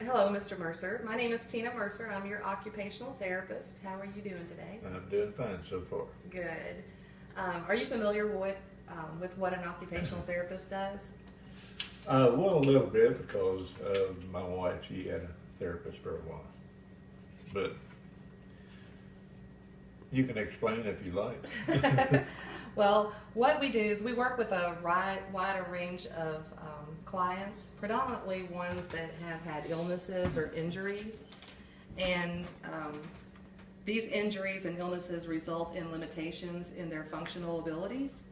Hello, Mr. Mercer. My name is Tina Mercer. I'm your occupational therapist. How are you doing today? I'm doing fine so far. Good. Are you familiar with what an occupational therapist does? Well, a little bit because my wife, she had a therapist for a while. But you can explain if you like. Well, what we do is we work with a wider range of clients, predominantly ones that have had illnesses or injuries. And these injuries and illnesses result in limitations in their functional abilities.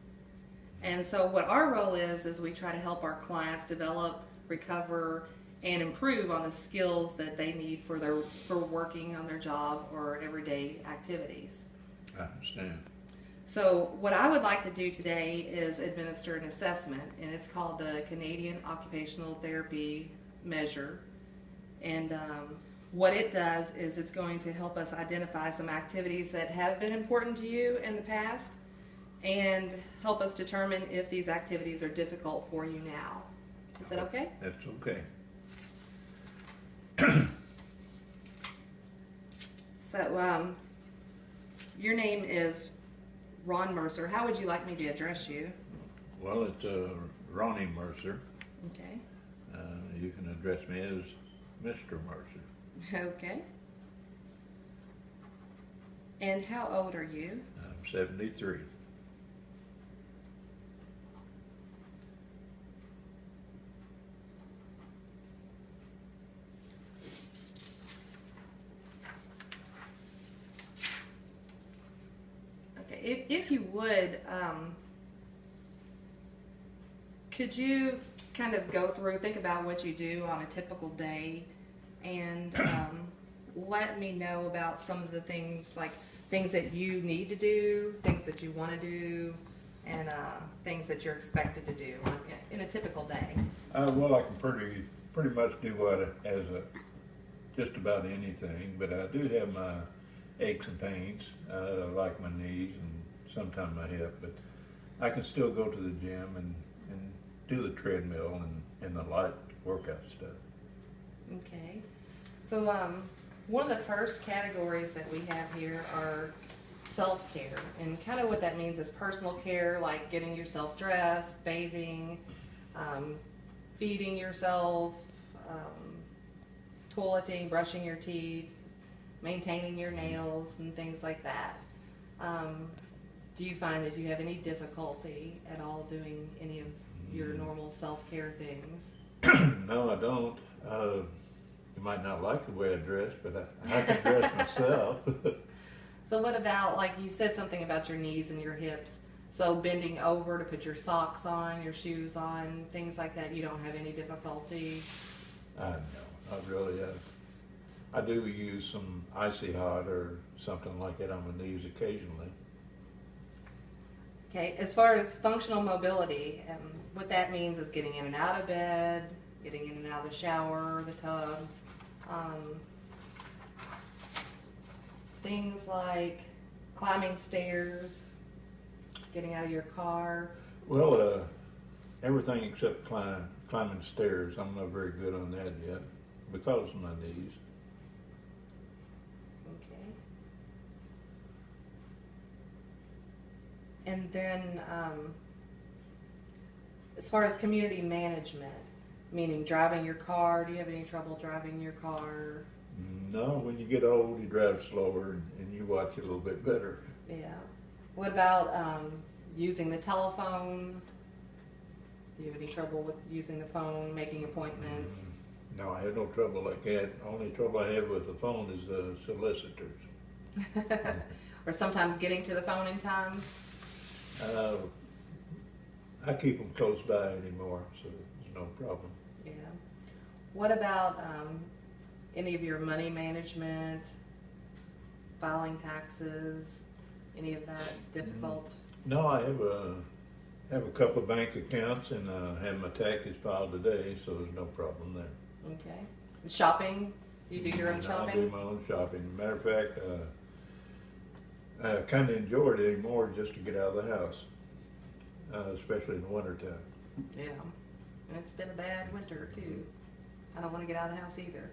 And so what our role is we try to help our clients develop, recover, and improve on the skills that they need for working on their job or everyday activities. I understand. So what I would like to do today is administer an assessment, and it's called the Canadian Occupational Therapy Measure. And what it does is it's going to help us identify some activities that have been important to you in the past and help us determine if these activities are difficult for you now. Is that okay? That's okay. So your name is Ron Mercer. How would you like me to address you? Well, it's Ronnie Mercer. Okay. You can address me as Mr. Mercer. Okay. And how old are you? I'm 73. Okay, if you would, could you kind of go through, think about what you do on a typical day, and let me know about some of the things, like things that you need to do, things that you want to do, and things that you're expected to do in a typical day. Well, I can pretty much do just about anything, but I do have my aches and pains, like my knees and sometimes my hip, but I can still go to the gym and do the treadmill and the light workout stuff. Okay. So one of the first categories that we have here are self-care, and kind of what that means is personal care, like getting yourself dressed, bathing, feeding yourself, toileting, brushing your teeth, maintaining your nails, and things like that. Do you find that you have any difficulty at all doing any of your normal self-care things? No, I don't. You might not like the way I dress, but I can dress myself. So what about, like you said something about your knees and your hips, so bending over to put your socks on, your shoes on, things like that, you don't have any difficulty? No, not really. I do use some icy hot or something like that on my knees occasionally. Okay, as far as functional mobility, what that means is getting in and out of bed, getting in and out of the shower, or the tub. Things like climbing stairs, getting out of your car. Well, everything except climbing stairs. I'm not very good on that yet because of my knees. Okay. And then as far as community management, meaning driving your car, do you have any trouble driving your car? No, when you get old, you drive slower and you watch it a little bit better. Yeah. What about using the telephone? Do you have any trouble with using the phone, making appointments? No, I have no trouble like that. Only trouble I have with the phone is the solicitors. Or sometimes getting to the phone in time? I keep them close by anymore, so there's no problem. Yeah. What about any of your money management, filing taxes, any of that difficult? No, I have a couple of bank accounts and have my taxes filed today, so there's no problem there. Okay. Shopping? You do your own shopping? I do my own shopping. Matter of fact, I kind of enjoy it anymore just to get out of the house, especially in the wintertime. Yeah. And it's been a bad winter too. I don't want to get out of the house either.